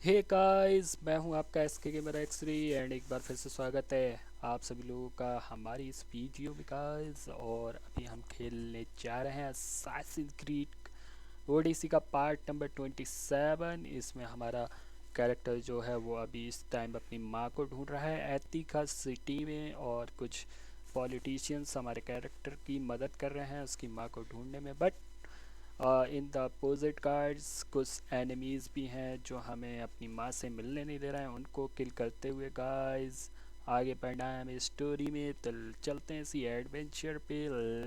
Hey guys, मैं हूं आपका SKgamerXray एंड एक बार फिर से स्वागत है आप सभी लोगों का हमारी इस वीडियो में गाइस। और अभी हम खेलने जा रहे हैं Assassin's Creed ओडिसी का पार्ट नंबर 27। इसमें हमारा कैरेक्टर जो है वो अभी इस टाइम अपनी माँ को ढूंढ रहा है एथिका सिटी में, और कुछ पॉलिटिशियंस हमारे कैरेक्टर की मदद कर रहे हैं उसकी माँ को ढूंढने में। But in the opposite cards कुछ एनिमीज़ भी हैं जो हमें अपनी माँ से मिलने नहीं दे रहे हैं, उनको किल करते हुए गाइस आगे बढ़ना है हमें स्टोरी में। तो चलते हैं इसी एडवेंचर पे,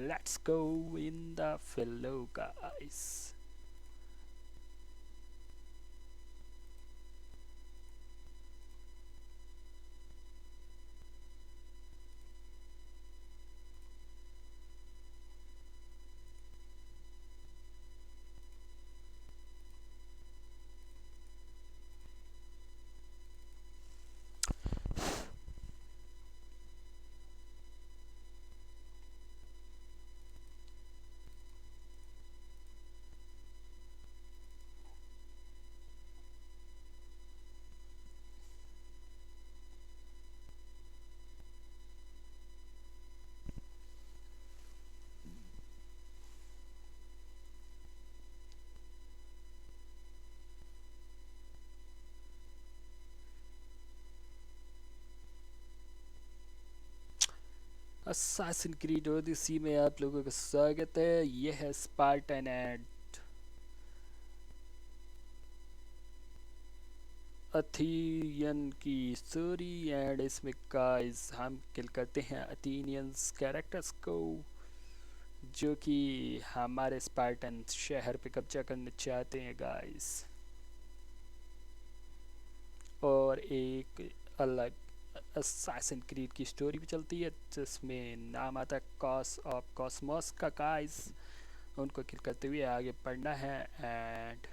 let's go in the flow guys. Assassin's Creed Odyssey में आप लोगों का स्वागत है। यह है स्पार्टन एंड अथीनियन की स्टोरी। एंड इसमें गाइस हम किल करते हैं अथीनियंस कैरेक्टर्स को जो कि हमारे स्पार्टन शहर पे कब्जा करना चाहते हैं गाइस। और एक अलग असैसिन क्रीड की स्टोरी भी चलती है जिसमें नाम आता है कॉस ऑफ कॉस्मोस का गाइस। उनको किल करते हुए आगे बढ़ना है एंड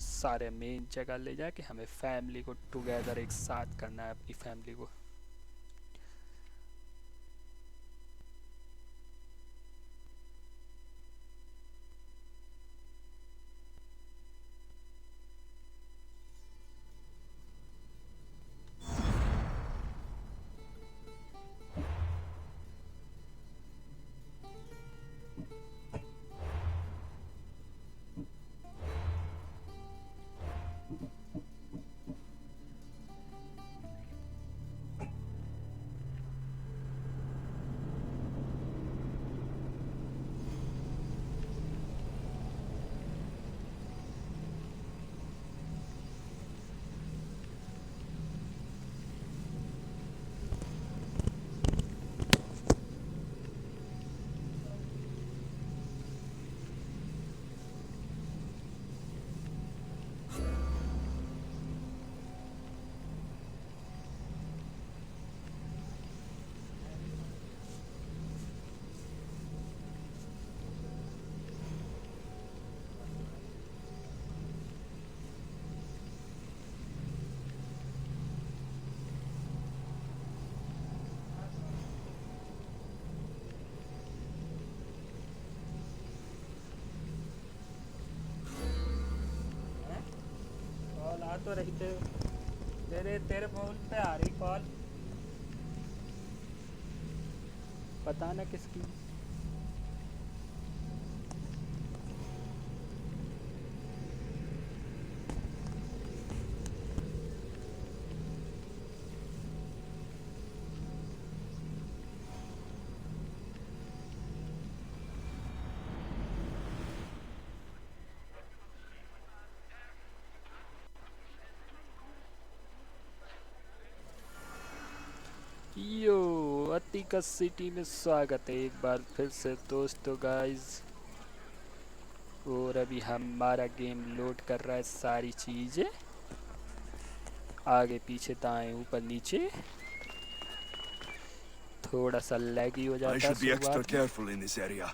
सारे मेन जगह ले जाके हमें फैमिली को टुगेदर एक साथ करना है, अपनी फैमिली को। कॉल आ तो रही थे, तेरे तेरे फोन पे आ रही कॉल, पता ना किसकी। यो अतिका सिटी में स्वागत है एक बार फिर से दोस्तों गाइस। और अभी हमारा गेम लोड कर रहा है सारी चीज़ें, आगे पीछे दाएं ऊपर नीचे। थोड़ा सा लैगी हो I जाता है should be extra शुरुआत में। careful in this area.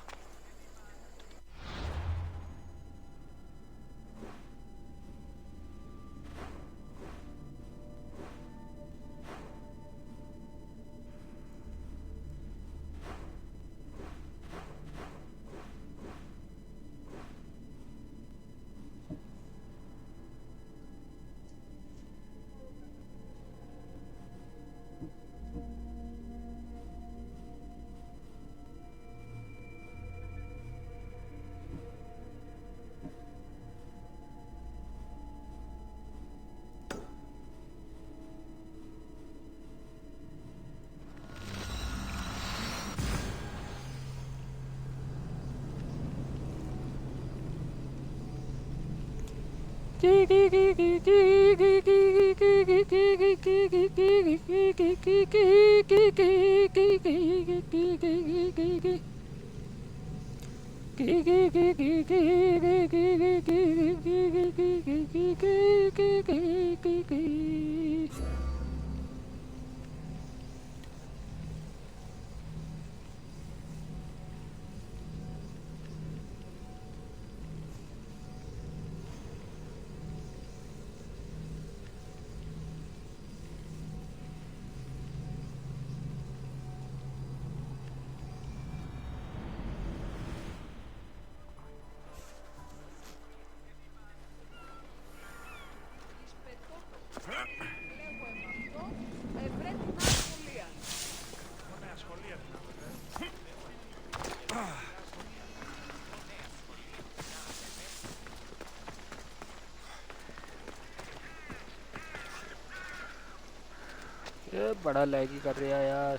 ये बड़ा लैगी कर रहा है यार।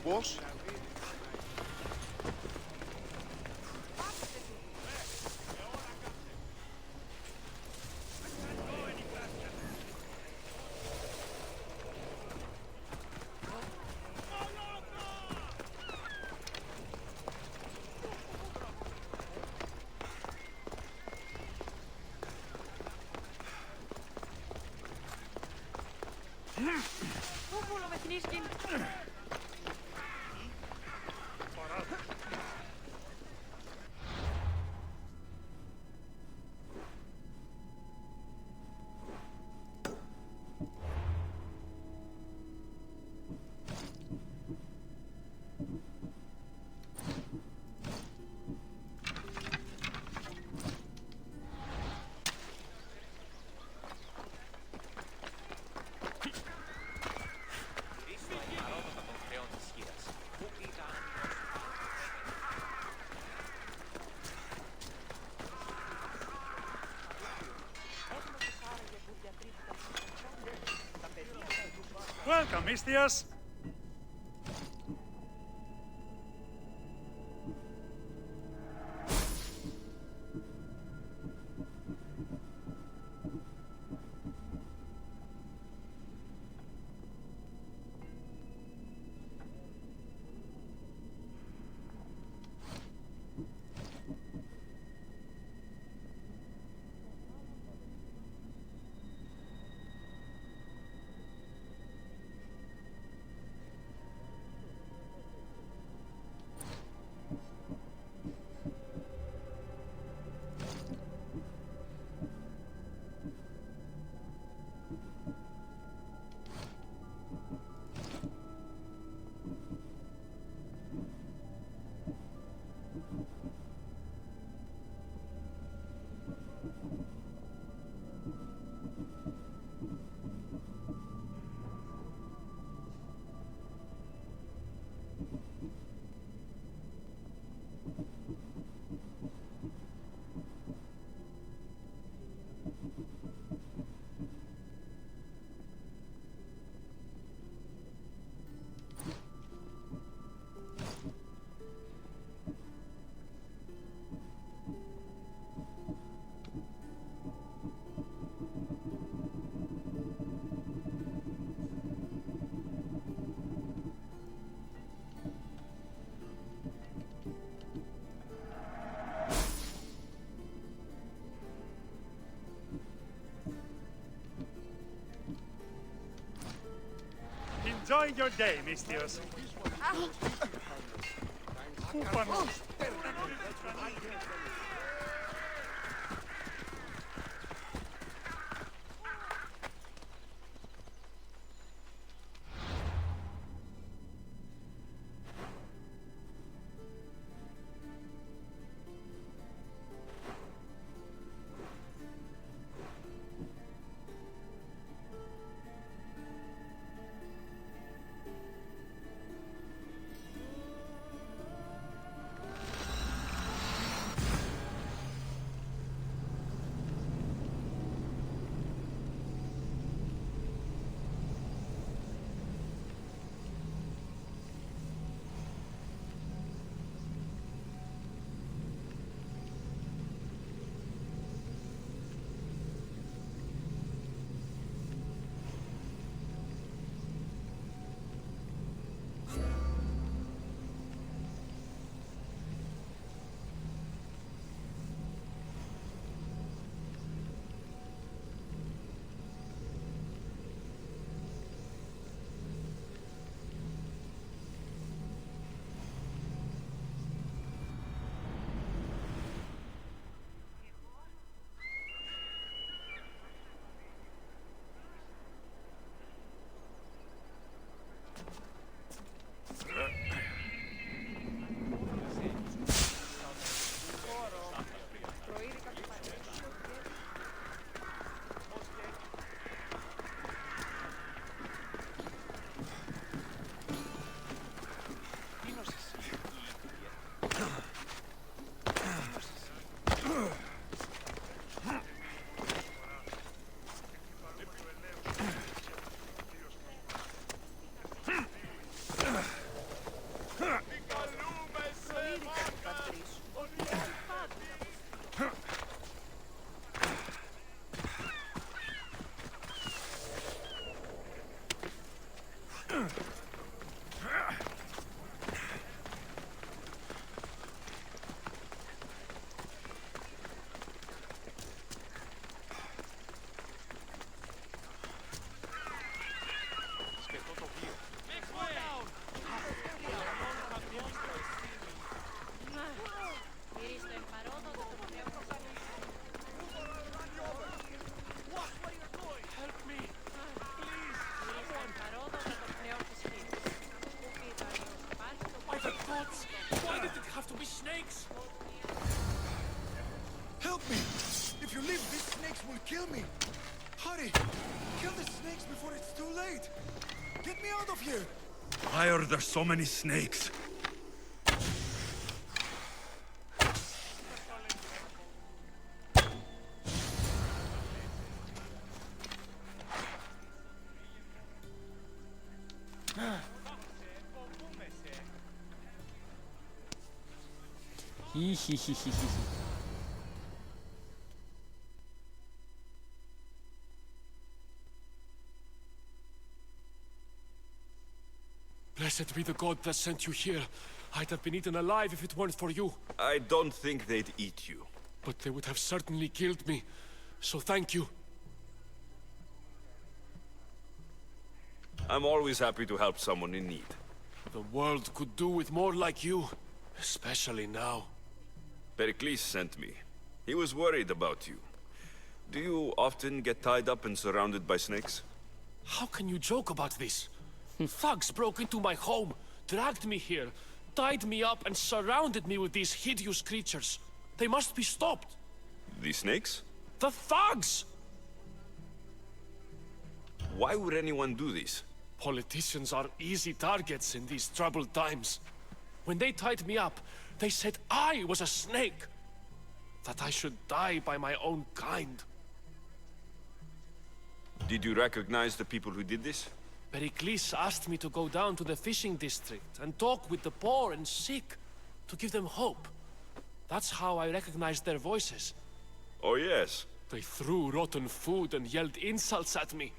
Πώς? Welcome, Istias. enjoying your day, Mistios? Help me! If you leave, these snakes will kill me! Hurry! Kill the snakes before it's too late! Get me out of here! Why are there so many snakes? Blessed be the god that sent you here. I'd have been eaten alive if it weren't for you. I don't think they'd eat you. But they would have certainly killed me. So thank you. I'm always happy to help someone in need. The world could do with more like you. Especially now. Pericles sent me. He was worried about you. Do you often get tied up and surrounded by snakes? How can you joke about this? Thugs broke into my home, dragged me here, tied me up and surrounded me with these hideous creatures. They must be stopped. The snakes? The thugs! Why would anyone do this? Politicians are easy targets in these troubled times. When they tied me up, they said I was a snake. That I should die by my own kind. Did you recognize the people who did this? Pericles asked me to go down to the fishing district and talk with the poor and sick, to give them hope. That's how I recognized their voices. Oh yes. They threw rotten food and yelled insults at me.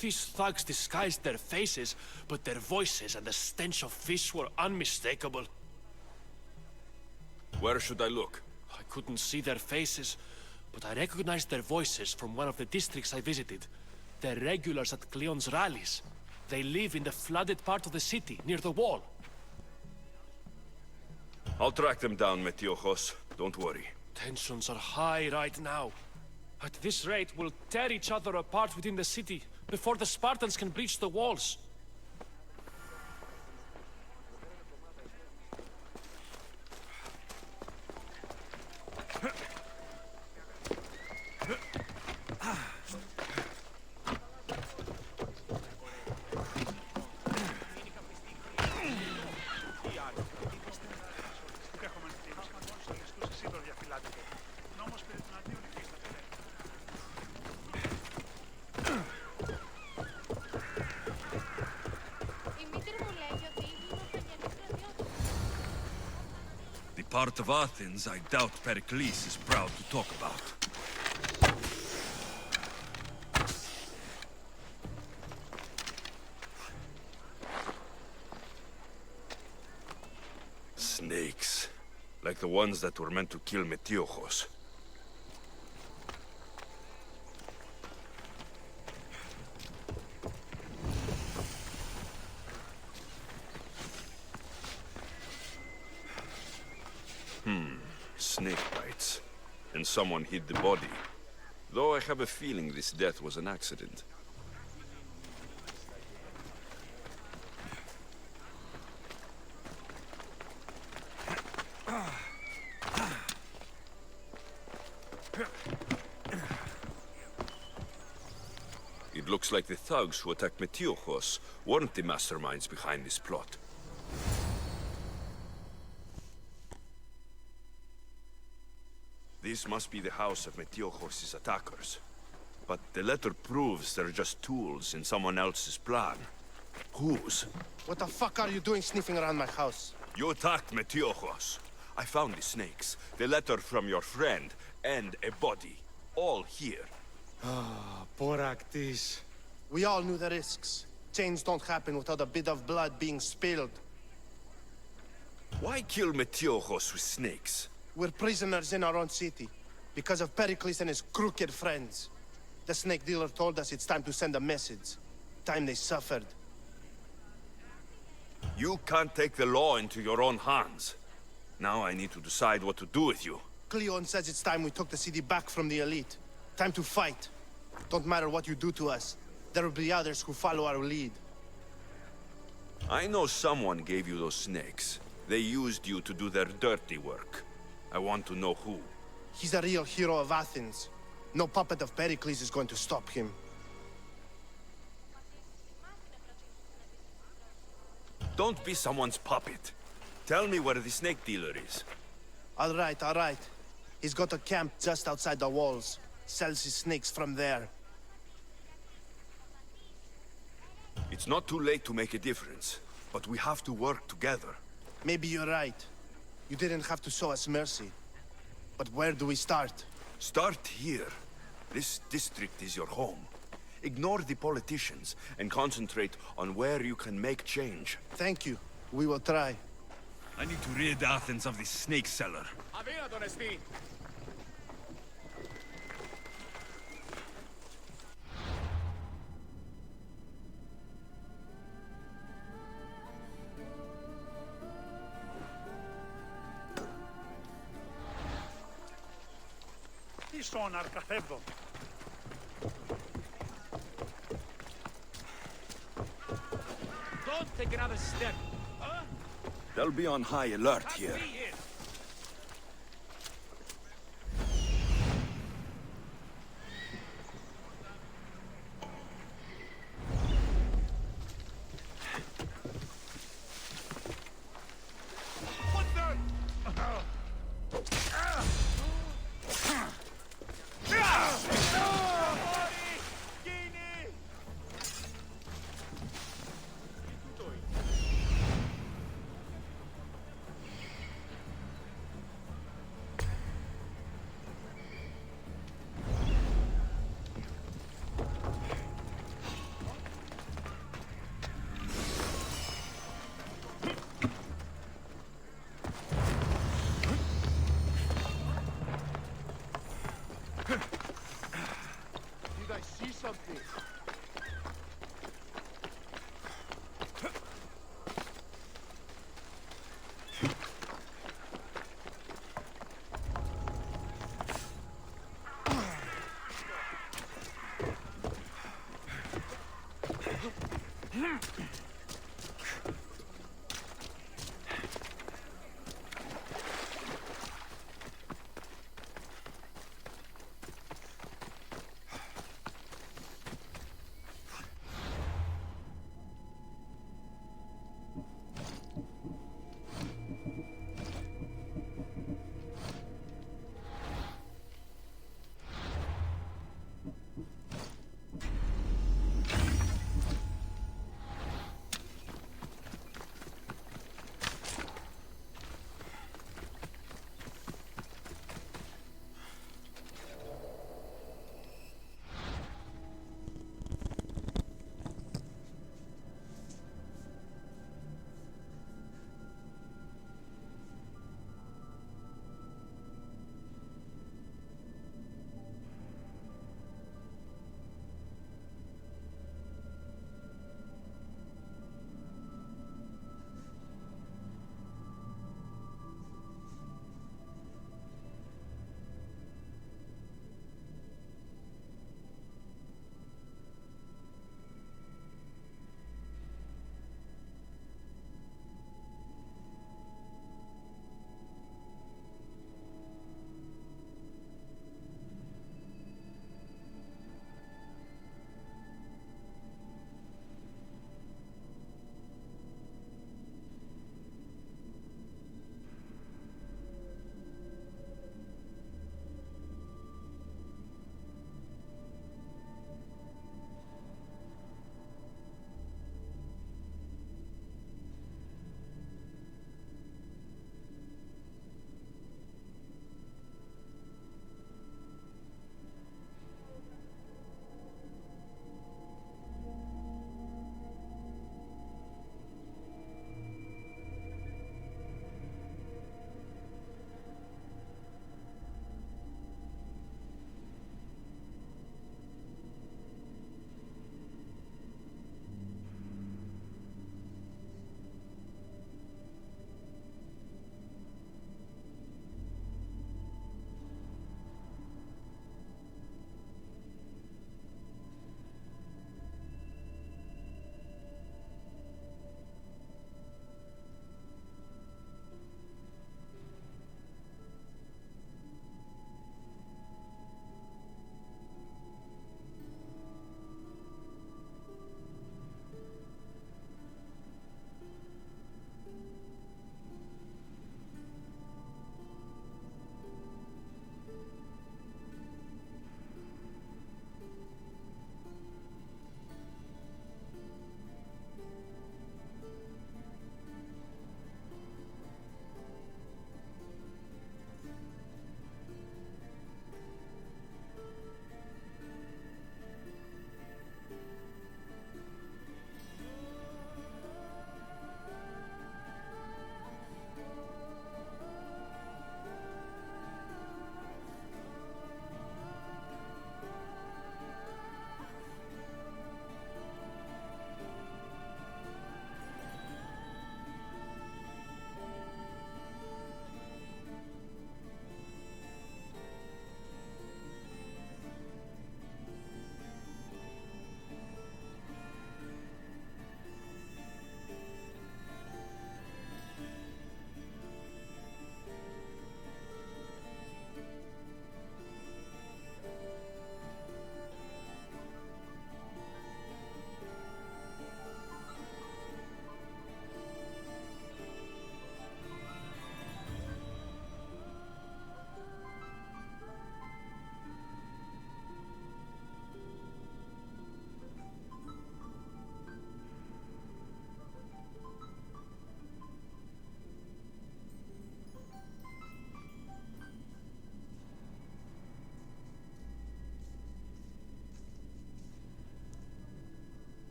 These thugs disguised their faces, but their voices and the stench of fish were unmistakable. Where should I look? I couldn't see their faces, but I recognized their voices from one of the districts I visited. They're regulars at Cleon's rallies. They live in the flooded part of the city, near the wall. I'll track them down, Metiojos. Don't worry. Tensions are high right now. At this rate, we'll tear each other apart within the city before the Spartans can breach the walls. The part of Athens I doubt Pericles is proud to talk about. Snakes. Like the ones that were meant to kill Metiojos. Snake bites. And someone hid the body. Though I have a feeling this death was an accident. It looks like the thugs who attacked Metiojos weren't the masterminds behind this plot. This must be the house of Metiojos' attackers. But the letter proves they're just tools in someone else's plan. Whose? What the fuck are you doing sniffing around my house? You attacked Metiojos. I found the snakes, the letter from your friend, and a body. All here. Boraktis. We all knew the risks. Change don't happen without a bit of blood being spilled. Why kill Metiojos with snakes? We're prisoners in our own city, because of Pericles and his crooked friends. The snake dealer told us it's time to send a message. Time they suffered. You can't take the law into your own hands. Now I need to decide what to do with you. Cleon says it's time we took the city back from the elite. Time to fight. Don't matter what you do to us. There will be others who follow our lead. I know someone gave you those snakes. They used you to do their dirty work. I want to know who. He's a real hero of Athens. No puppet of Pericles is going to stop him. Don't be someone's puppet. Tell me where the snake dealer is. All right. He's got a camp just outside the walls. Sells his snakes from there. It's not too late to make a difference, but we have to work together. Maybe you're right. You didn't have to show us mercy. But where do we start? Start here. This district is your home. Ignore the politicians and concentrate on where you can make change. Thank you. We will try. I need to rid Athens of this snake seller. Don't take another step. They'll be on high alert here.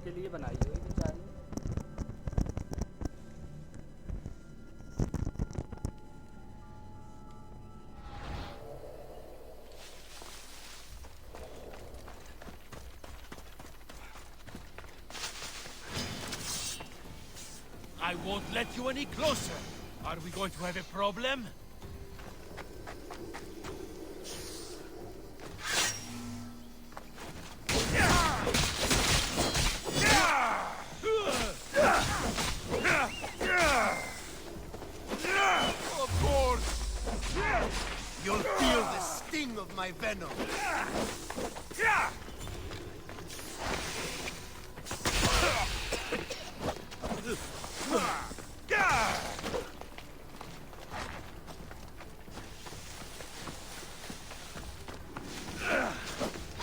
के लिए बनाई हुई बेचारी ने। I won't let you any closer. Are we going to have a problem? Of course! You'll feel the sting of my venom.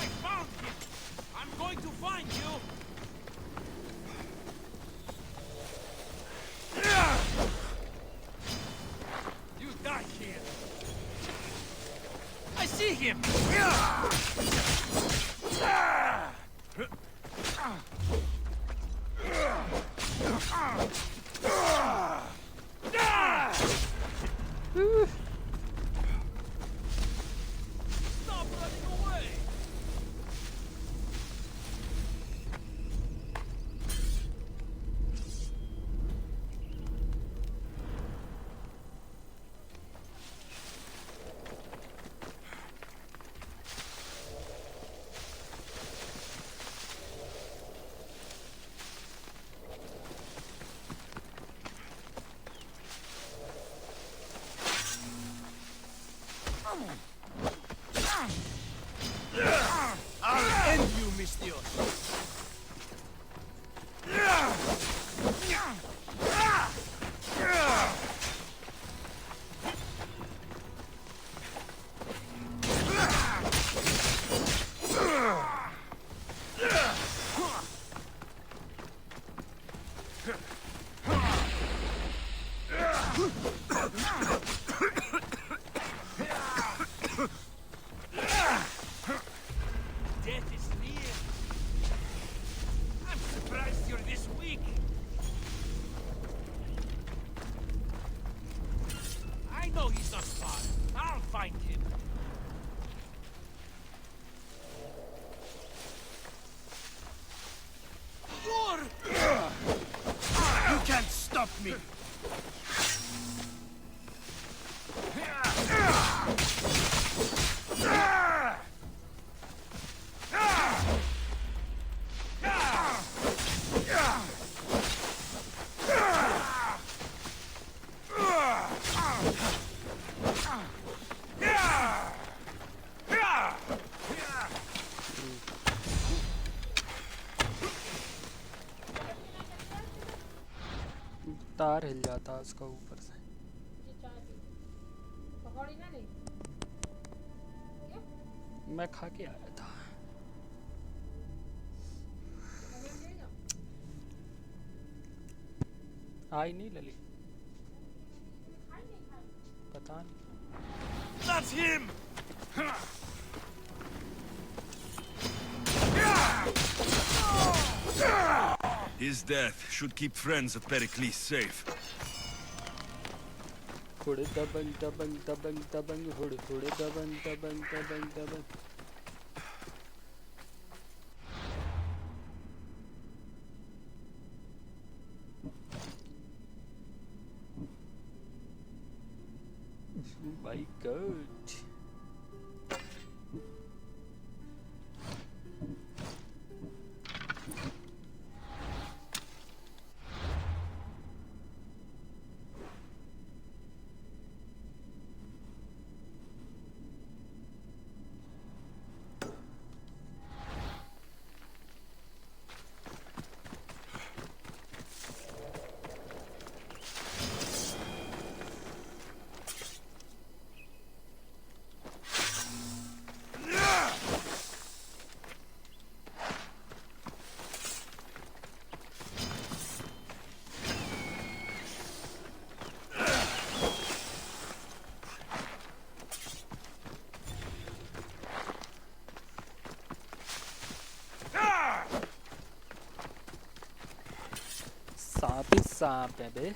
I found him! I'm going to find you! You die here! I see him! Stop running away! I'll end you, Mistios. Death is near. I'm surprised you're this weak. I know he's not far. I'll find him. You can't stop me. तार हिल जाता है उसका ऊपर से। मैं खा के आया था। आई नहीं लली, पता नहीं। That's him! His death should keep friends of Pericles safe. हुड़ Dabangg Dabangg Dabangg Dabangg हुड़ हुड़ Dabangg Dabangg Dabangg Dabangg. My God. यहाँ पे सांप है बे।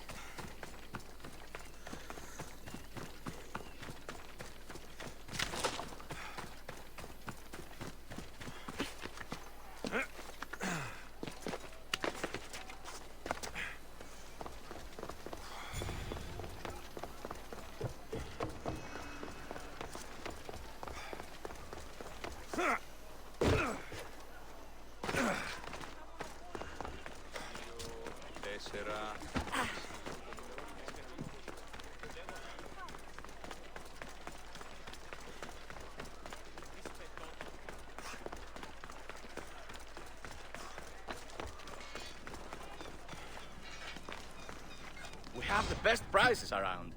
We have the best prizes around.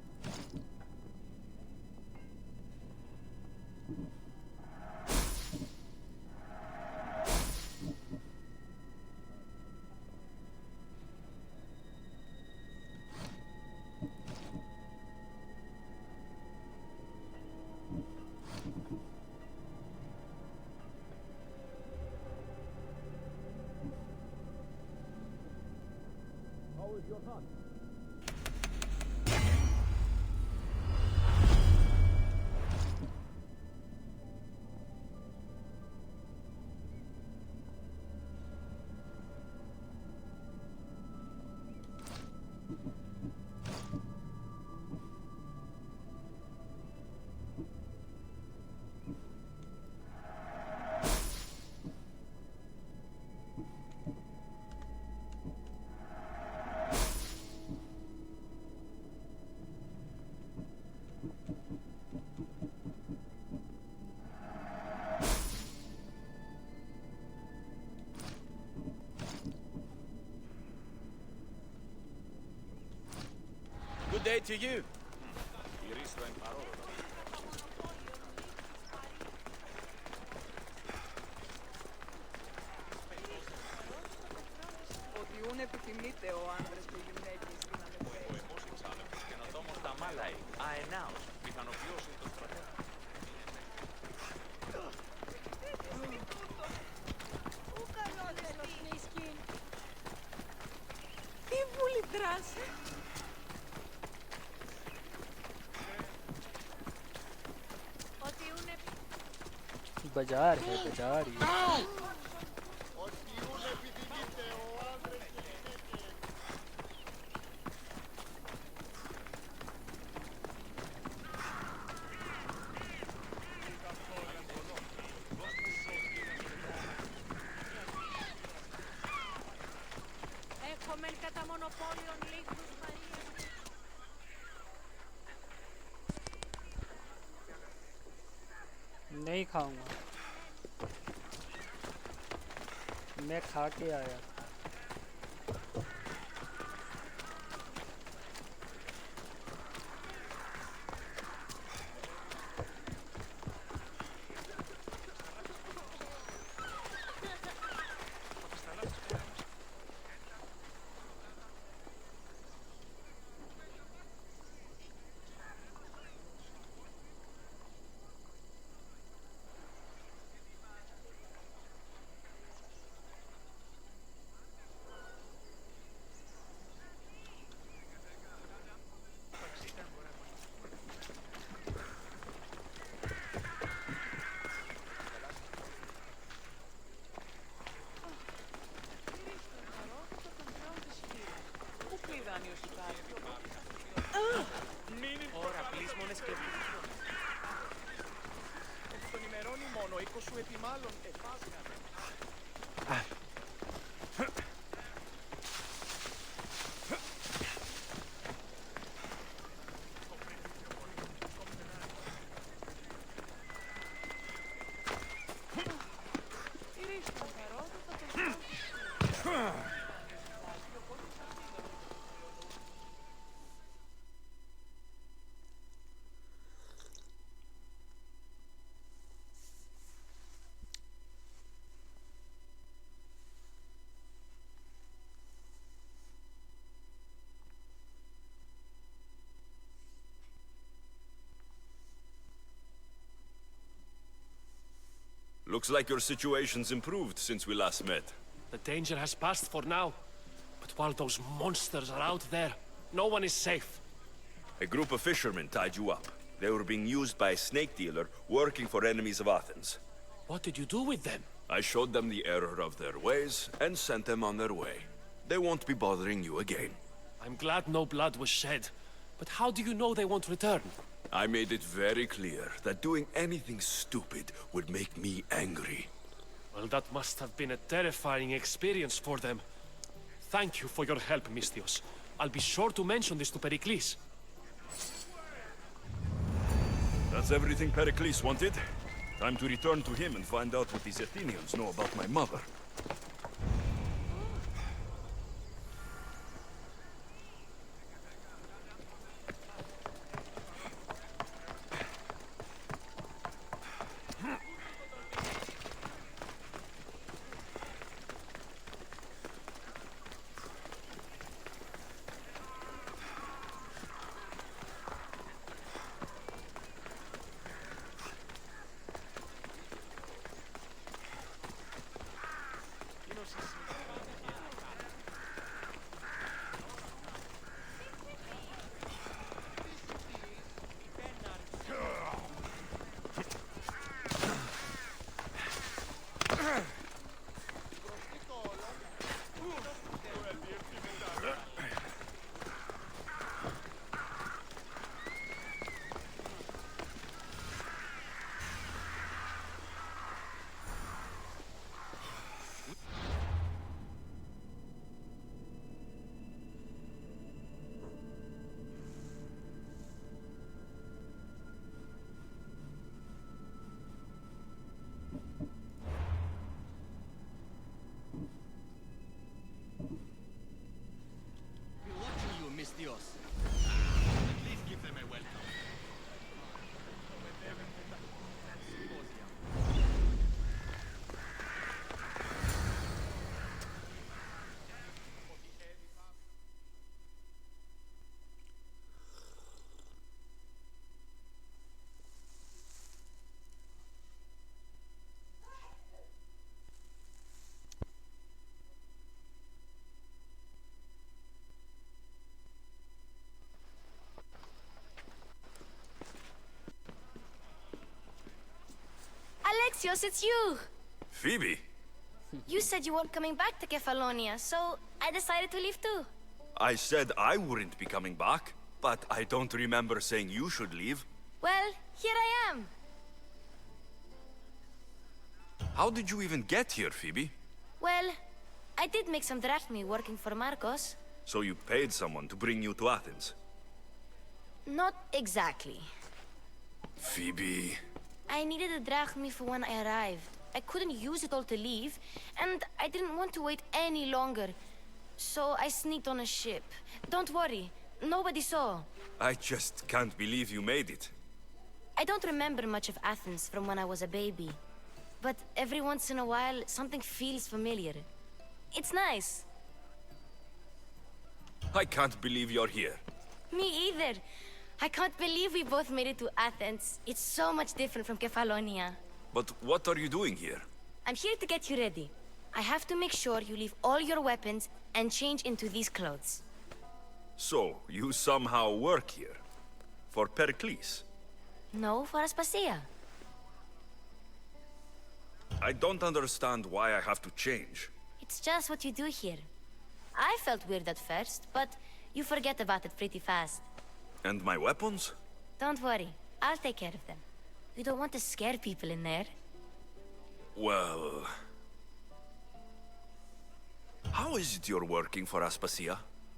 Good day to you. Ότι επιθυμείται ο άντρας που γυμνέκει στην ανεπρέλη. Καινοτόμος τα μάλαει. Αενάος. Μηχανοποιός είναι το στρατεύμα. Τι βούλη δράση. बाजार है, बाजार ये। Έχουμε κατά μονοπόλιον λίγους Μαρία. नहीं खाऊंगा, मैं खा के आया। Ωρα, πλήσμονες και τον ημερώνει μόνο, οίκος σου επιμάλλον εφάσγανε. Looks like your situation's improved since we last met. The danger has passed for now, But while those monsters are out there, no one is safe. A group of fishermen tied you up. They were being used by a snake dealer working for enemies of Athens. What did you do with them? I showed them the error of their ways and sent them on their way. They won't be bothering you again. I'm glad no blood was shed. But how do you know they won't return? I made it very clear that doing anything stupid would make me angry. Well, that must have been a terrifying experience for them. Thank you for your help, Misthios. I'll be sure to mention this to Pericles. That's everything Pericles wanted. Time to return to him and find out what these Athenians know about my mother. Misthios. At least give them a welcome. Alexios, it's you! Phoebe? You said you weren't coming back to Kefalonia, so I decided to leave too. I said I wouldn't be coming back, but I don't remember saying you should leave. Well, here I am. How did you even get here, Phoebe? Well, I did make some drachmi working for Marcos. So you paid someone to bring you to Athens? Not exactly. Phoebe... I needed a drachmi for when I arrived. I couldn't use it all to leave, and I didn't want to wait any longer. So I sneaked on a ship. Don't worry, nobody saw. I just can't believe you made it. I don't remember much of Athens from when I was a baby. But every once in a while, something feels familiar. It's nice. I can't believe you're here. Me either. I can't believe we both made it to Athens. It's so much different from Kefalonia. But what are you doing here? I'm here to get you ready. I have to make sure you leave all your weapons and change into these clothes. So, you somehow work here? For Pericles? No, for Aspasia. I don't understand why I have to change. It's just what you do here. I felt weird at first, but you forget about it pretty fast. And my weapons? Don't worry, I'll take care of them. You don't want to scare people in there. Well... How is it you're working for Aspasia?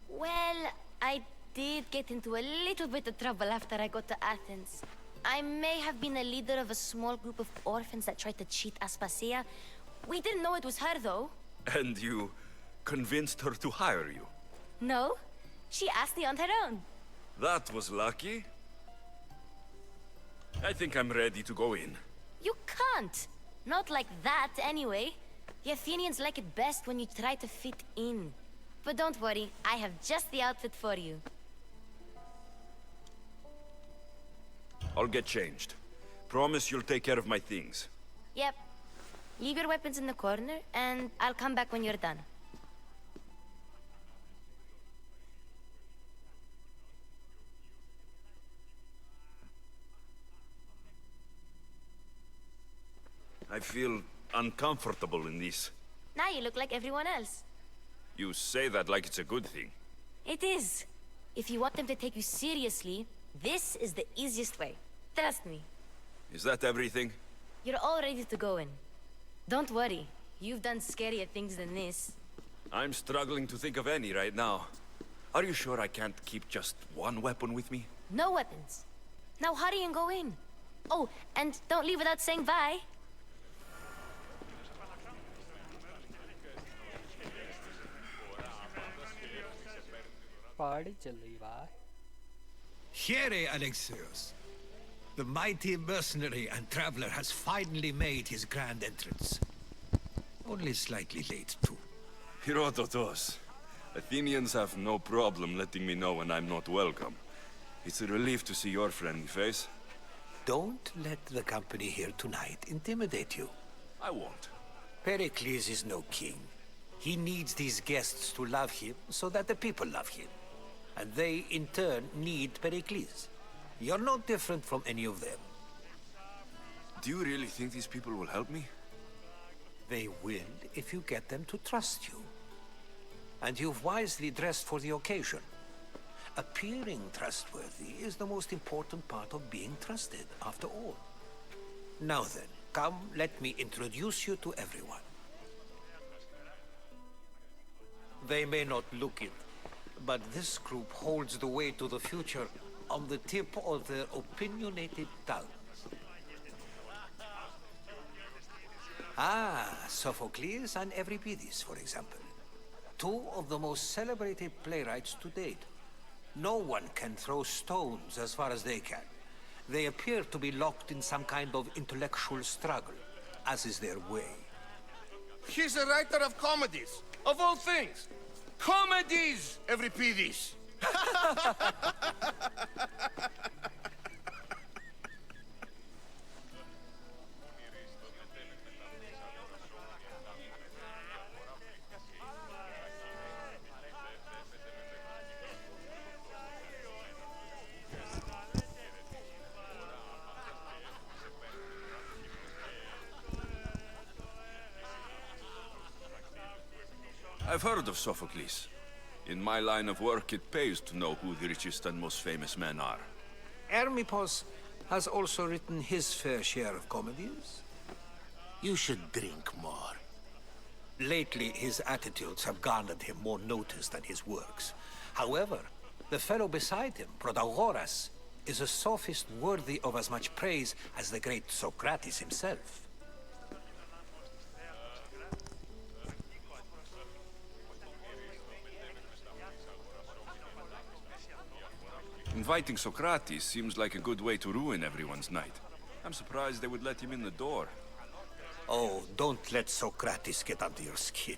Well, I did get into a little bit of trouble after I got to Athens. I may have been a leader of a small group of orphans that tried to cheat Aspasia. We didn't know it was her, though. And you convinced her to hire you? No, she asked me on her own. That was lucky. I think I'm ready to go in. You can't. Not like that, anyway. The Athenians like it best when you try to fit in. But don't worry, I have just the outfit for you. I'll get changed. Promise you'll take care of my things. Yep. Leave your weapons in the corner, and I'll come back when you're done. I feel uncomfortable in this. Now you look like everyone else. You say that like it's a good thing. It is. If you want them to take you seriously, this is the easiest way. Trust me. Is that everything? You're all ready to go in. Don't worry. You've done scarier things than this. I'm struggling to think of any right now. Are you sure I can't keep just one weapon with me? No weapons. Now hurry and go in. Oh, and don't leave without saying bye. Party चल रही भाई. Here, Alexios. The mighty mercenary and traveler has finally made his grand entrance. Only slightly late, too. Herodotus. Athenians have no problem letting me know when I'm not welcome. It's a relief to see your friendly face. Don't let the company here tonight intimidate you. I won't. Pericles is no king. He needs these guests to love him so that the people love him. And they, in turn, need Pericles. You're no different from any of them. Do you really think these people will help me? They will if you get them to trust you. And you've wisely dressed for the occasion. Appearing trustworthy is the most important part of being trusted, after all. Now then, come, let me introduce you to everyone. They may not look it, but this group holds the way to the future on the tip of their opinionated tongues. Ah, Sophocles and Euripides, for example. Two of the most celebrated playwrights to date. No one can throw stones as far as they can. They appear to be locked in some kind of intellectual struggle, as is their way. He's a writer of comedies, of all things. Comedies, Euripides. I've heard of Sophocles. In my line of work, it pays to know who the richest and most famous men are. Hermippos has also written his fair share of comedies. You should drink more. Lately, his attitudes have garnered him more notice than his works. However, the fellow beside him, Protagoras, is a sophist worthy of as much praise as the great Socrates himself. Inviting Socrates seems like a good way to ruin everyone's night. I'm surprised they would let him in the door. Oh, don't let Socrates get under your skin.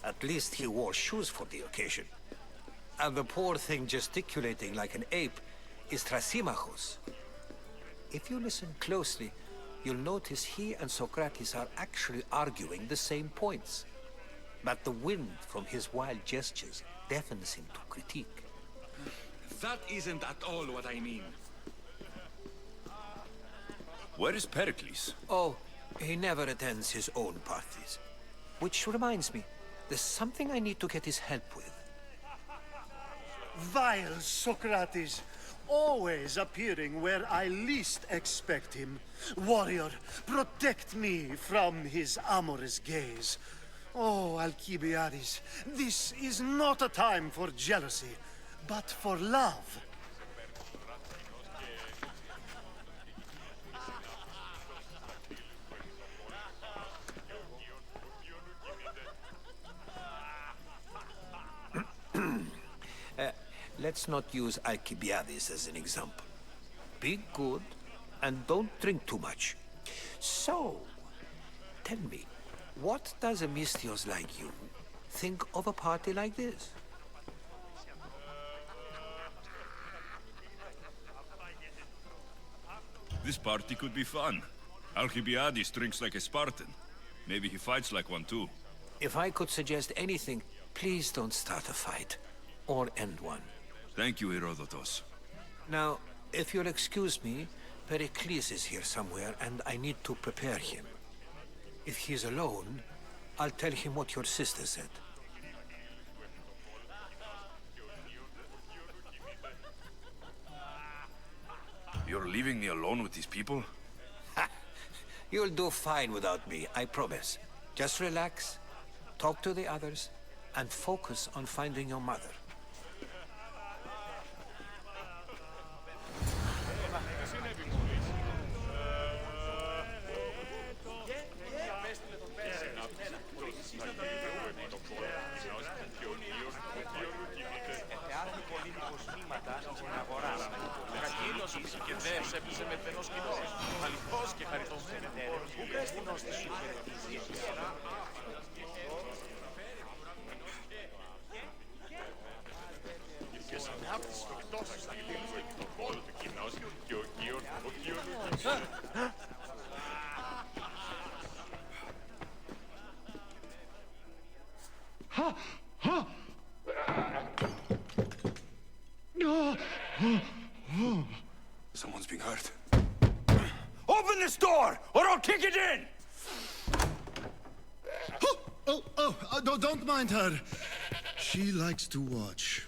At least he wore shoes for the occasion. And the poor thing gesticulating like an ape is Thrasymachos. If you listen closely, you'll notice he and Socrates are actually arguing the same points. But the wind from his wild gestures deafens him to critique. That isn't at all what I mean. Where is Pericles? Oh, he never attends his own parties. Which reminds me, there's something I need to get his help with. Vile Socrates, always appearing where I least expect him. Warrior, protect me from his amorous gaze. Oh, Alcibiades, this is not a time for jealousy, but for love. Let's not use Alcibiades as an example. Be good, and don't drink too much. So, tell me, what does a Mystios like you think of a party like this? This party could be fun. Alcibiades drinks like a Spartan. Maybe he fights like one too. If I could suggest anything, please don't start a fight. Or end one. Thank you, Herodotus. Now, if you'll excuse me, Pericles is here somewhere, and I need to prepare him. If he's alone, I'll tell him what your sister said. You're leaving me alone with these people? Ha! You'll do fine without me, I promise. Just relax, talk to the others, and focus on finding your mother. Someone's being hurt. Open this door, or I'll kick it in! No, don't mind her. She likes to watch.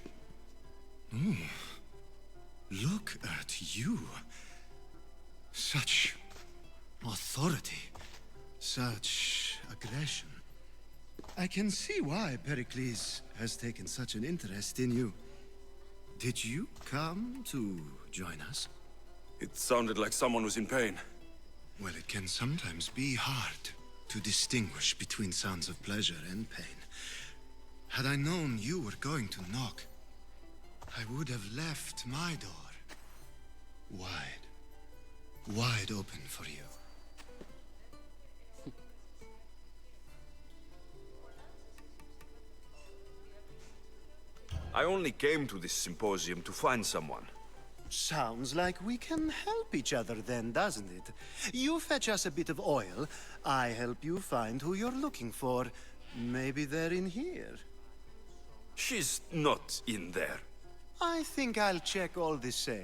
Look at you. Such authority. Such aggression. I can see why Pericles has taken such an interest in you. Did you come to join us? It sounded like someone was in pain. Well, it can sometimes be hard to distinguish between sounds of pleasure and pain. Had I known you were going to knock, I would have left my door wide open for you. I only came to this symposium to find someone. Sounds like we can help each other then, doesn't it? You fetch us a bit of oil, I help you find who you're looking for. Maybe they're in here. She's not in there. I think I'll check all the same.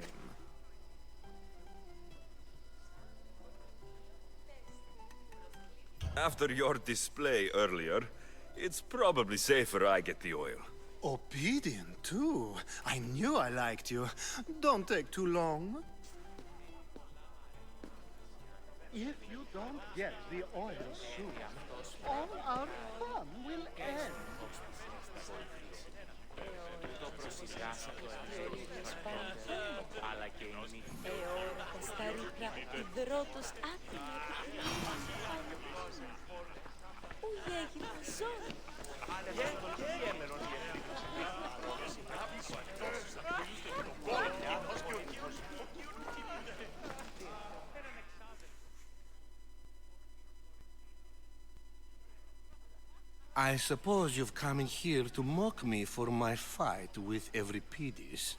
After your display earlier, it's probably safer I get the oil. Obedient, too. I knew I liked you. Don't take too long. If you don't get the oil soon, all our fun will end. I suppose you've come in here to mock me for my fight with Euripides.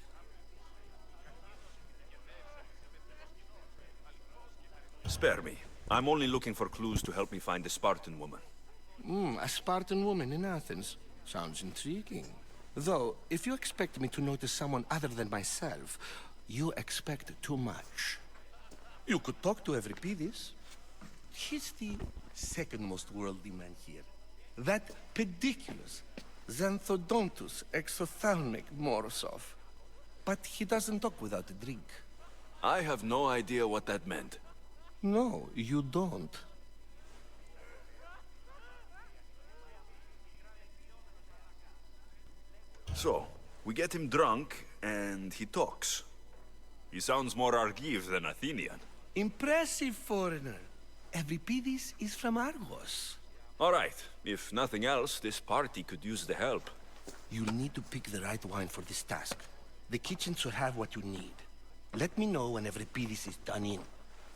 Spare me. I'm only looking for clues to help me find the Spartan woman. A Spartan woman in Athens. Sounds intriguing. Though, if you expect me to notice someone other than myself, you expect too much. You could talk to Euripides. He's the second most worldly man here. That pediculous Xanthodontus exophthalmic Morosov. But he doesn't talk without a drink. I have no idea what that meant. No, you don't. So, we get him drunk, and he talks. He sounds more Argive than Athenian. Impressive, foreigner. Euripides is from Argos. All right. If nothing else, this party could use the help. You'll need to pick the right wine for this task. The kitchen should have what you need. Let me know when Euripides is done in,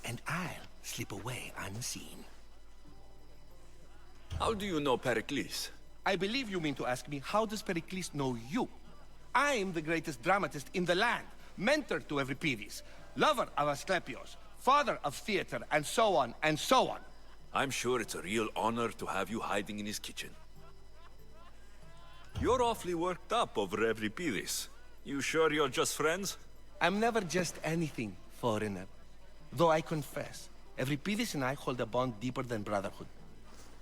and I'll slip away unseen. How do you know Pericles? I believe you mean to ask me, how does Pericles know you? I'm the greatest dramatist in the land, mentor to Euripides, lover of Asclepios, father of theater, and so on, and so on. I'm sure it's a real honor to have you hiding in his kitchen. You're awfully worked up over Euripides. You sure you're just friends? I'm never just anything, foreigner. Though I confess, Euripides and I hold a bond deeper than brotherhood.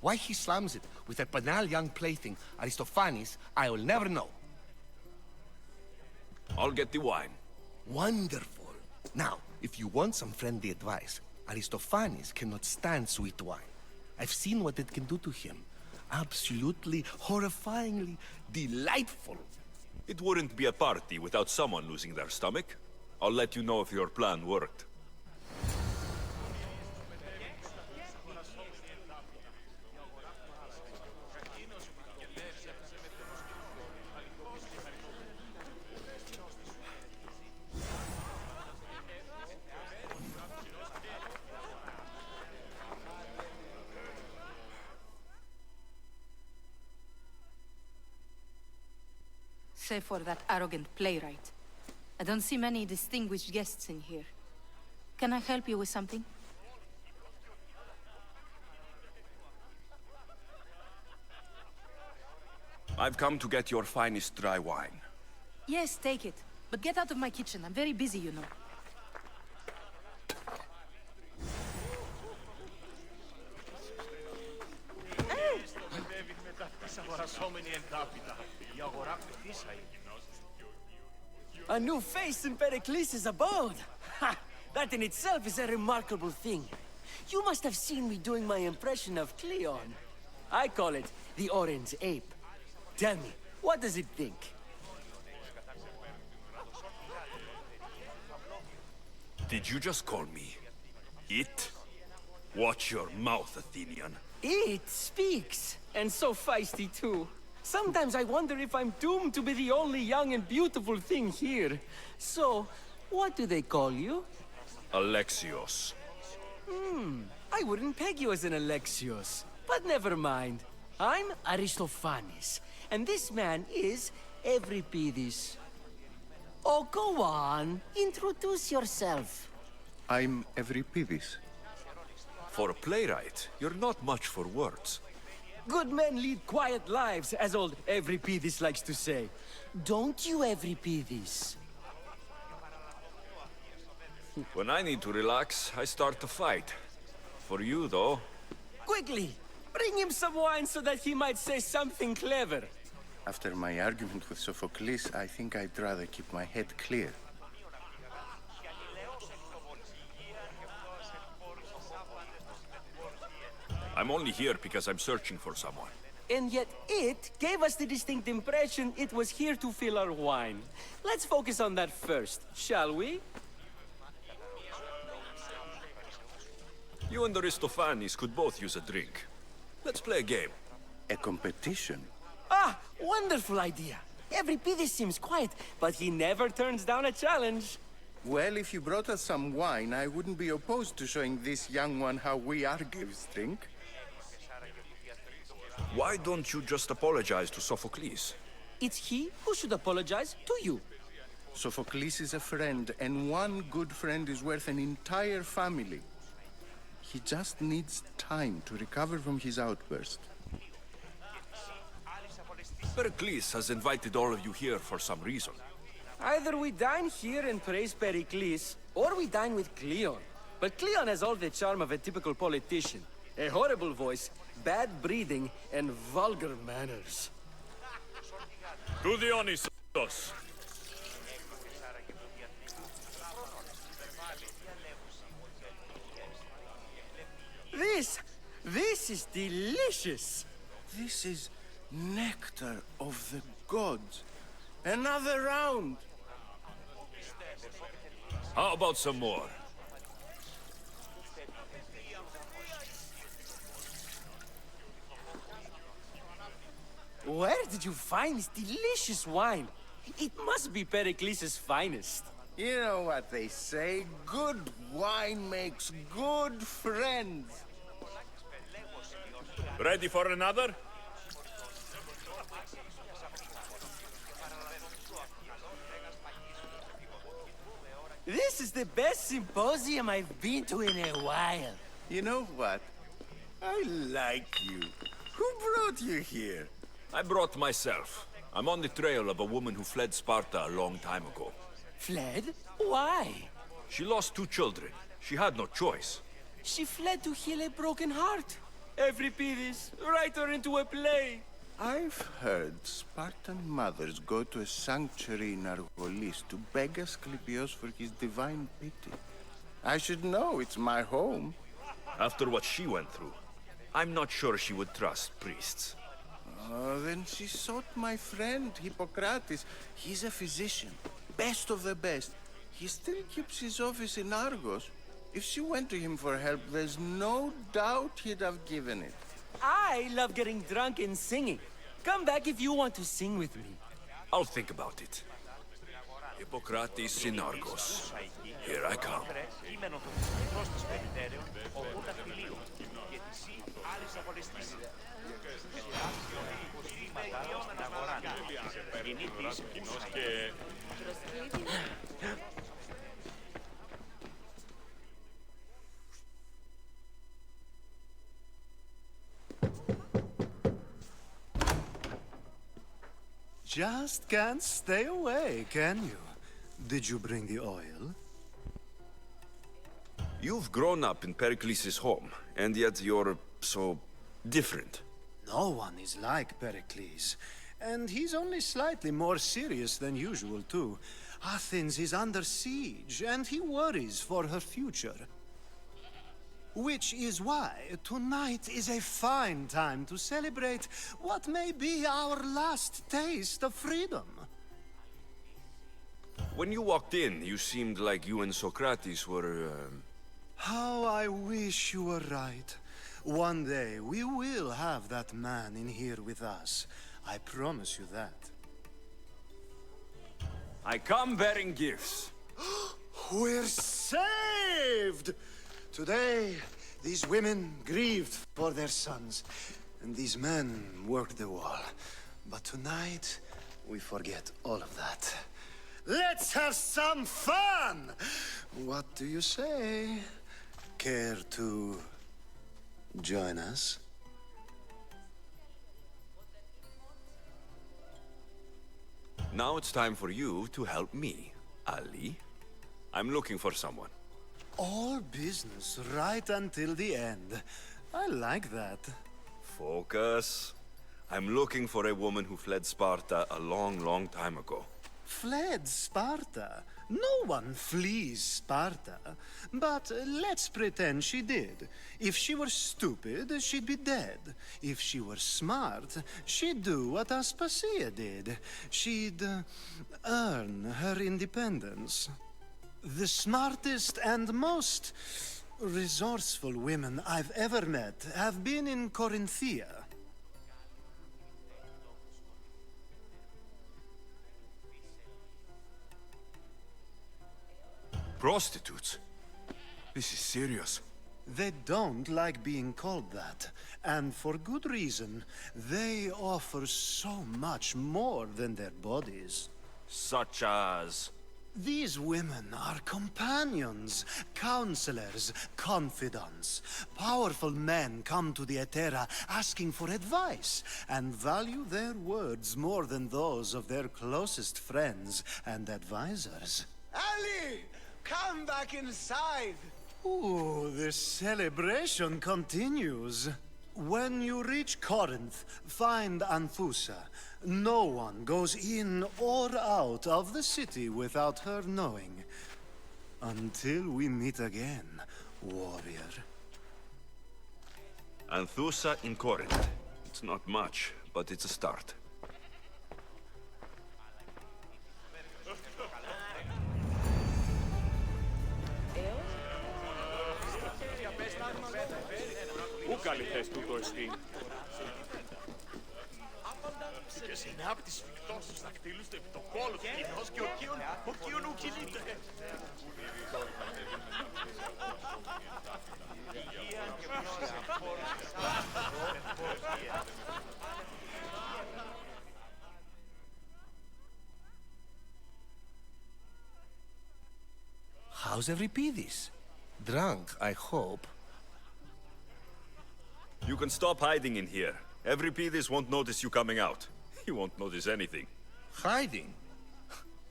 Why he slams it with a banal young plaything, Aristophanes, I will never know. I'll get the wine. Wonderful. Now, if you want some friendly advice, Aristophanes cannot stand sweet wine. I've seen what it can do to him. Absolutely, horrifyingly delightful. It wouldn't be a party without someone losing their stomach. I'll let you know if your plan worked. Save for that arrogant playwright. I don't see many distinguished guests in here. Can I help you with something? I've come to get your finest dry wine. Yes, take it. But get out of my kitchen. I'm very busy, you know. A new face in Pericles' abode! Ha! That in itself is a remarkable thing. You must have seen me doing my impression of Cleon. I call it the Orange Ape. Tell me, what does it think? Did you just call me it? Watch your mouth, Athenian. It speaks, and so feisty too. Sometimes I wonder if I'm doomed to be the only young and beautiful thing here. So, what do they call you? Alexios. I wouldn't peg you as an Alexios. But never mind. I'm Aristophanes, and this man is Euripides. Oh, go on. Introduce yourself. I'm Euripides. For a playwright, you're not much for words. Good men lead quiet lives, as old Euripides likes to say. Don't you, Euripides? When I need to relax, I start to fight. For you, though... Quickly! Bring him some wine so that he might say something clever. After my argument with Sophocles, I think I'd rather keep my head clear. I'm only here because I'm searching for someone. And yet it gave us the distinct impression it was here to fill our wine. Let's focus on that first, shall we? You and Aristophanes could both use a drink. Let's play a game. A competition? Ah, wonderful idea. Euripides seems quiet, but he never turns down a challenge. Well, if you brought us some wine, I wouldn't be opposed to showing this young one how we Argives drink. Why don't you just apologize to Sophocles? It's he who should apologize to you. Sophocles is a friend, and one good friend is worth an entire family. He just needs time to recover from his outburst. Pericles has invited all of you here for some reason. Either we dine here and praise Pericles, or we dine with Cleon. But Cleon has all the charm of a typical politician. A horrible voice, bad breeding, and vulgar manners. To the Dionysos. This is delicious. This is nectar of the gods. Another round. How about some more? Where did you find this delicious wine? It must be Pericles' finest. You know what they say, good wine makes good friends. Ready for another? This is the best symposium I've been to in a while. You know what? I like you. Who brought you here? I brought myself. I'm on the trail of a woman who fled Sparta a long time ago. Fled? Why? She lost 2 children. She had no choice. She fled to heal a broken heart. Euripides, write her into a play! I've heard Spartan mothers go to a sanctuary in Argolis to beg Asclepios for his divine pity. I should know, it's my home. After what she went through, I'm not sure she would trust priests. Oh, then she sought my friend, Hippocrates. He's a physician, best of the best. He still keeps his office in Argos. If she went to him for help, there's no doubt he'd have given it. I love getting drunk and singing. Come back if you want to sing with me. I'll think about it. Hippocrates in Argos. Here I come. Just can't stay away, can you? Did you bring the oil? You've grown up in Pericles' home, and yet you're so different. No one is like Pericles. And he's only slightly more serious than usual, too. Athens is under siege, and he worries for her future. Which is why tonight is a fine time to celebrate what may be our last taste of freedom. When you walked in, you seemed like you and Socrates were, How I wish you were right. One day we will have that man in here with us. I promise you that. I come bearing gifts. We're saved! Today, these women grieved for their sons, and these men worked the wall. But tonight, we forget all of that. Let's have some fun! What do you say? Care to join us? Now it's time for you to help me, Ali. I'm looking for someone. All business right until the end. I like that. Focus. I'm looking for a woman who fled Sparta a long, long time ago. Fled Sparta? No one flees Sparta. But let's pretend she did. If she were stupid, she'd be dead. If she were smart, she'd do what Aspasia did. She'd earn her independence. The smartest and most resourceful women I've ever met have been in Corinthia. Prostitutes? This is serious. They don't like being called that, and for good reason. They offer so much more than their bodies. Such as? These women are companions, counselors, confidants. Powerful men come to the Etera asking for advice, and value their words more than those of their closest friends and advisors. Ali! Come back inside! Ooh, the celebration continues. When you reach Corinth, find Anthusa. No one goes in or out of the city without her knowing. Until we meet again, warrior. Anthusa in Corinth. It's not much, but it's a start. Πού καλυθές τούτο εστί? Και συνάπτει σφιχτός στους δακτύλους του επί το κόλο του κοινός και ο κύον ου κινείται. How's Euripides? Drunk, I hope. You can stop hiding in here. Euripides won't notice you coming out. He won't notice anything. Hiding?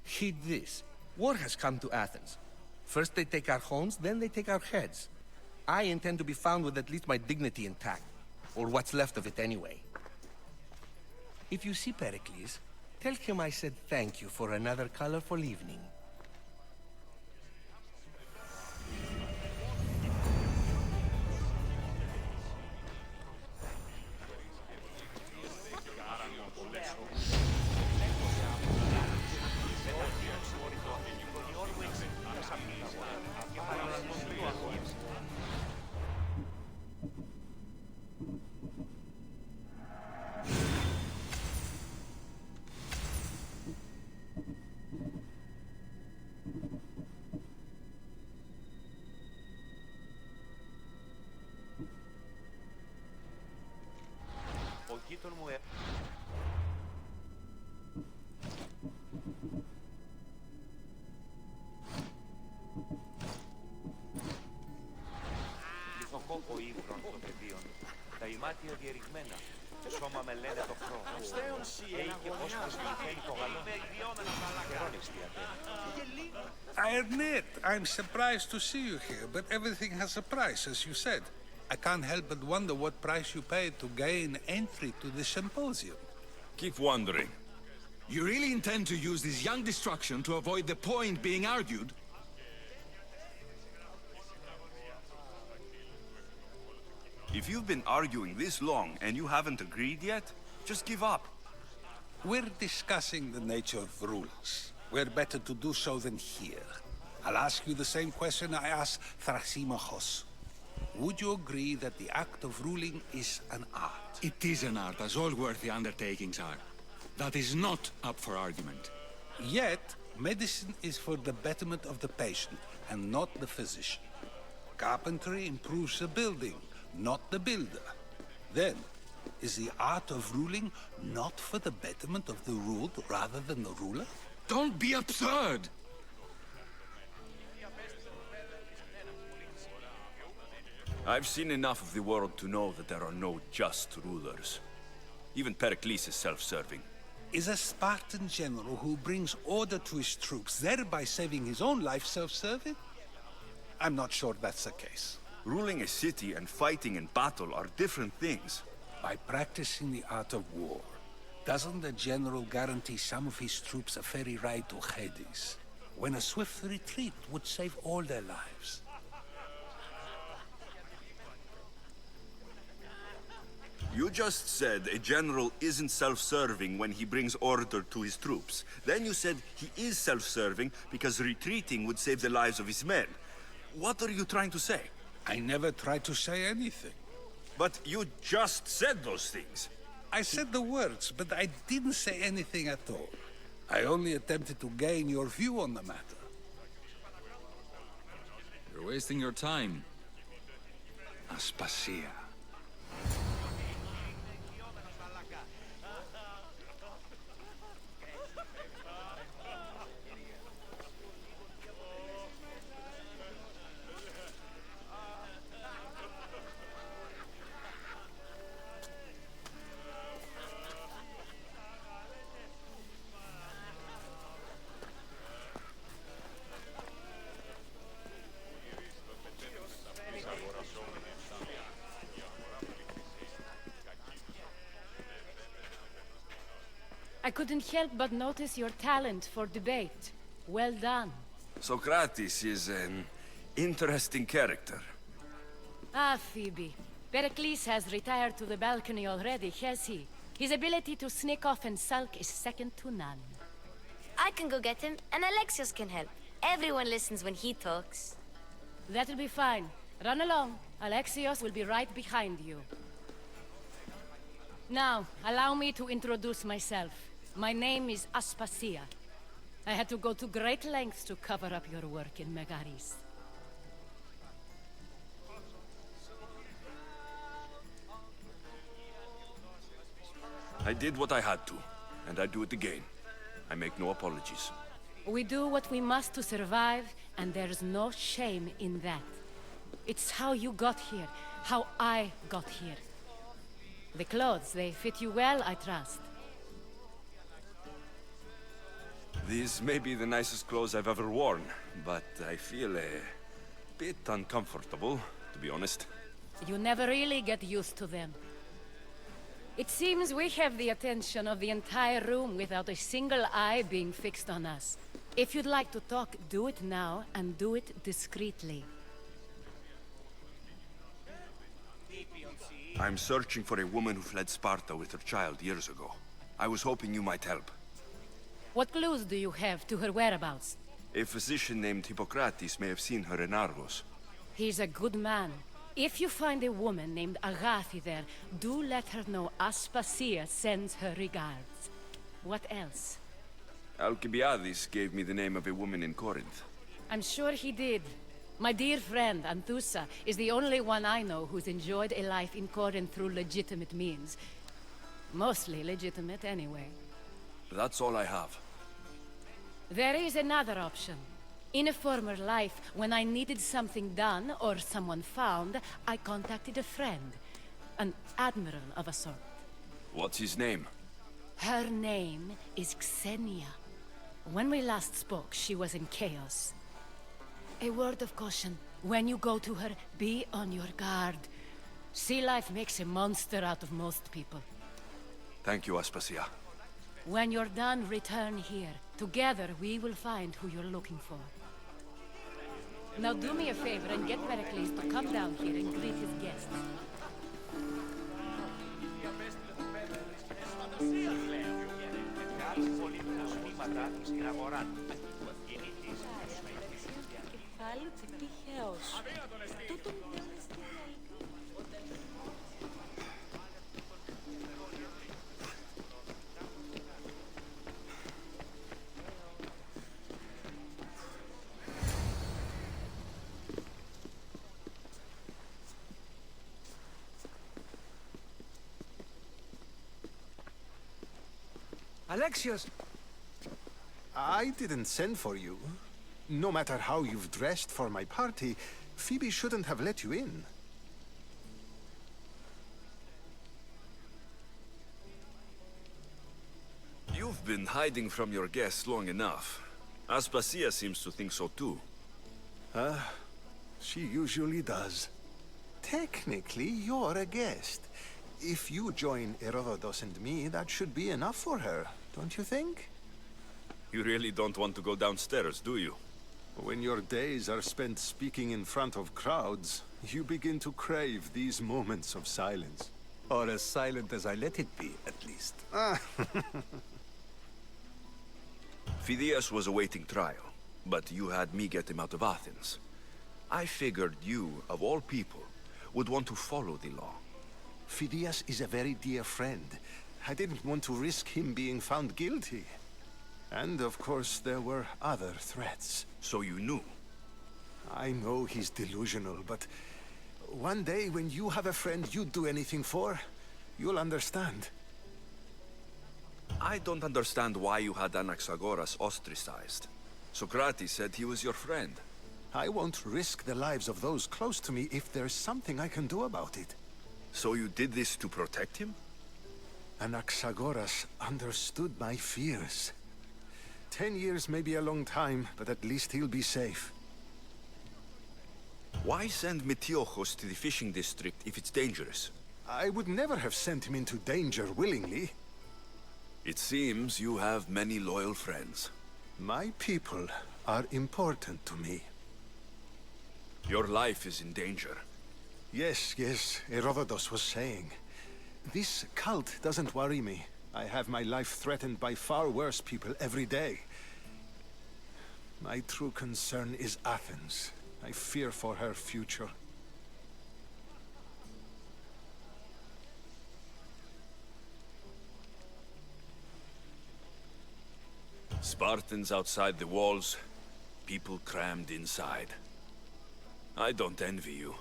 Heed this. War has come to Athens. First they take our homes, then they take our heads. I intend to be found with at least my dignity intact. or what's left of it anyway. If you see Pericles, tell him I said thank you for another colorful evening. Λιθοκόπο ύβρον των πεδίων, τα ημάτια διερριγμένα, σώμα με λένε το χρόνο. Έχει ως προσβληθέν το γαλό, καιρόν εξτιατέ. I admit, I'm surprised to see you here, but everything has a price, as you said. I can't help but wonder what price you paid to gain entry to the symposium. Keep wondering. You really intend to use this young destruction to avoid the point being argued? If you've been arguing this long and you haven't agreed yet, just give up. We're discussing the nature of rules. Where better to do so than here? I'll ask you the same question I asked Thrasymachos. Would you agree that the act of ruling is an art? It is an art, as all worthy undertakings are. That is not up for argument. Yet, medicine is for the betterment of the patient, and not the physician. Carpentry improves the building, not the builder. Then, is the art of ruling not for the betterment of the ruled rather than the ruler? Don't be absurd! I've seen enough of the world to know that there are no just rulers. Even Pericles is self-serving. Is a Spartan general who brings order to his troops, thereby saving his own life, self-serving? I'm not sure that's the case. Ruling a city and fighting in battle are different things. By practicing the art of war, doesn't the general guarantee some of his troops a ferry ride to Hades, when a swift retreat would save all their lives? You just said a general isn't self-serving when he brings order to his troops. Then you said he is self-serving because retreating would save the lives of his men. What are you trying to say? I never tried to say anything. But you just said those things. I said the words, but I didn't say anything at all. I only attempted to gain your view on the matter. You're wasting your time. Aspasia. I couldn't help but notice your talent for debate. Well done. Socrates is an interesting character. Ah, Phoebe. Pericles has retired to the balcony already, has he? His ability to sneak off and sulk is second to none. I can go get him, and Alexios can help. Everyone listens when he talks. That'll be fine. Run along. Alexios will be right behind you. Now, allow me to introduce myself. My name is Aspasia. I had to go to great lengths to cover up your work in Megaris. I did what I had to, and I do it again. I make no apologies. We do what we must to survive, and there's no shame in that. It's how you got here, how I got here. The clothes, they fit you well, I trust. These may be the nicest clothes I've ever worn, but I feel a bit uncomfortable, to be honest. You never really get used to them. It seems we have the attention of the entire room without a single eye being fixed on us. If you'd like to talk, do it now, and do it discreetly. I'm searching for a woman who fled Sparta with her child years ago. I was hoping you might help. What clues do you have to her whereabouts? A physician named Hippocrates may have seen her in Argos. He's a good man. If you find a woman named Agathi there, do let her know Aspasia sends her regards. What else? Alcibiades gave me the name of a woman in Corinth. I'm sure he did. My dear friend, Anthusa, is the only one I know who's enjoyed a life in Corinth through legitimate means. Mostly legitimate, anyway. That's all I have. There is another option. In a former life, when I needed something done or someone found, I contacted a friend. An admiral of a sort. What's his name? Her name is Xenia. When we last spoke, she was in chaos. A word of caution. When you go to her, be on your guard. Sea life makes a monster out of most people. Thank you, Aspasia. When you're done, return here. Together, we will find who you're looking for. Now do me a favor and get Pericles to come down here and greet his guests. Alexios! I didn't send for you. No matter how you've dressed for my party, Phoebe shouldn't have let you in. You've been hiding from your guests long enough. Aspasia seems to think so too. She usually does. Technically, you're a guest. If you join Herodotus and me, that should be enough for her, don't you think? You really don't want to go downstairs, do you? When your days are spent speaking in front of crowds, you begin to crave these moments of silence. Or as silent as I let it be, at least. Phidias was awaiting trial, but you had me get him out of Athens. I figured you, of all people, would want to follow the law. Phidias is a very dear friend. I didn't want to risk him being found guilty. And of course, there were other threats. So you knew? I know he's delusional, but one day when you have a friend you'd do anything for, you'll understand. I don't understand why you had Anaxagoras ostracized. Socrates said he was your friend. I won't risk the lives of those close to me if there's something I can do about it. So you did this to protect him? Anaxagoras understood my fears. 10 years may be a long time, but at least he'll be safe. Why send Metiochos to the fishing district if it's dangerous? I would never have sent him into danger willingly. It seems you have many loyal friends. My people are important to me. Your life is in danger. Yes, Herodotus was saying. This cult doesn't worry me. I have my life threatened by far worse people every day. My true concern is Athens. I fear for her future. Spartans outside the walls, people crammed inside. I don't envy you.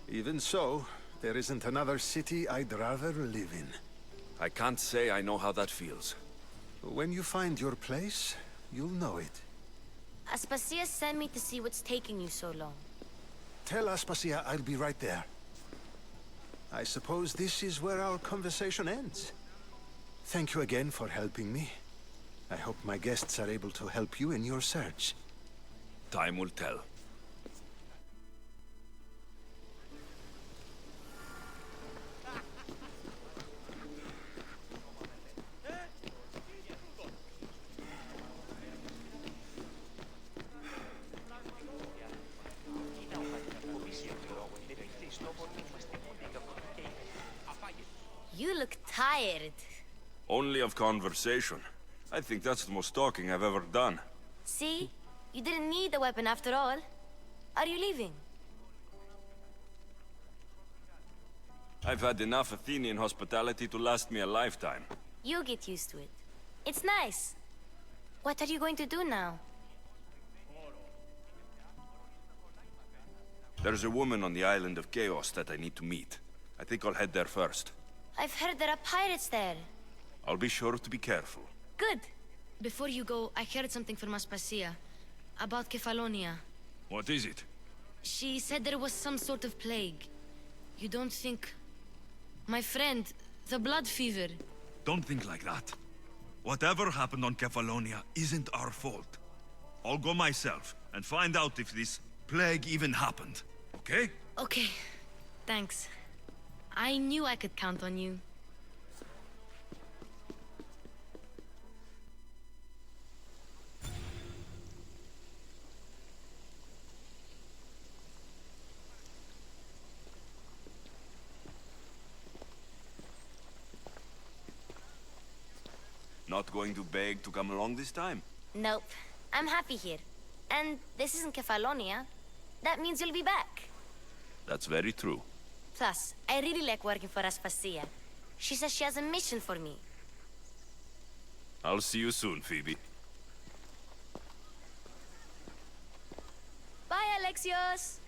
Even so, there isn't another city I'd rather live in. I can't say I know how that feels. When you find your place, you'll know it. Aspasia sent me to see what's taking you so long. Tell Aspasia I'll be right there. I suppose this is where our conversation ends. Thank you again for helping me. I hope my guests are able to help you in your search. Time will tell. tired. Only of conversation. I think that's the most talking I've ever done. See? You didn't need the weapon after all. Are you leaving? I've had enough Athenian hospitality to last me a lifetime. You get used to it. It's nice. What are you going to do now? There's a woman on the island of Chaos that I need to meet. I think I'll head there first. I've heard there are pirates there. I'll be sure to be careful. Good. Before you go, I heard something from Aspasia. About Kefalonia. What is it? She said there was some sort of plague. You don't think... My friend, the blood fever. Don't think like that. Whatever happened on Kefalonia isn't our fault. I'll go myself and find out if this plague even happened, okay? Okay. Thanks. I knew I could count on you. Not going to beg to come along this time? Nope. I'm happy here. And this isn't Kefalonia. That means you'll be back. That's very true. Plus, I really like working for Aspasia. She says she has a mission for me. I'll see you soon, Phoebe. Bye, Alexios!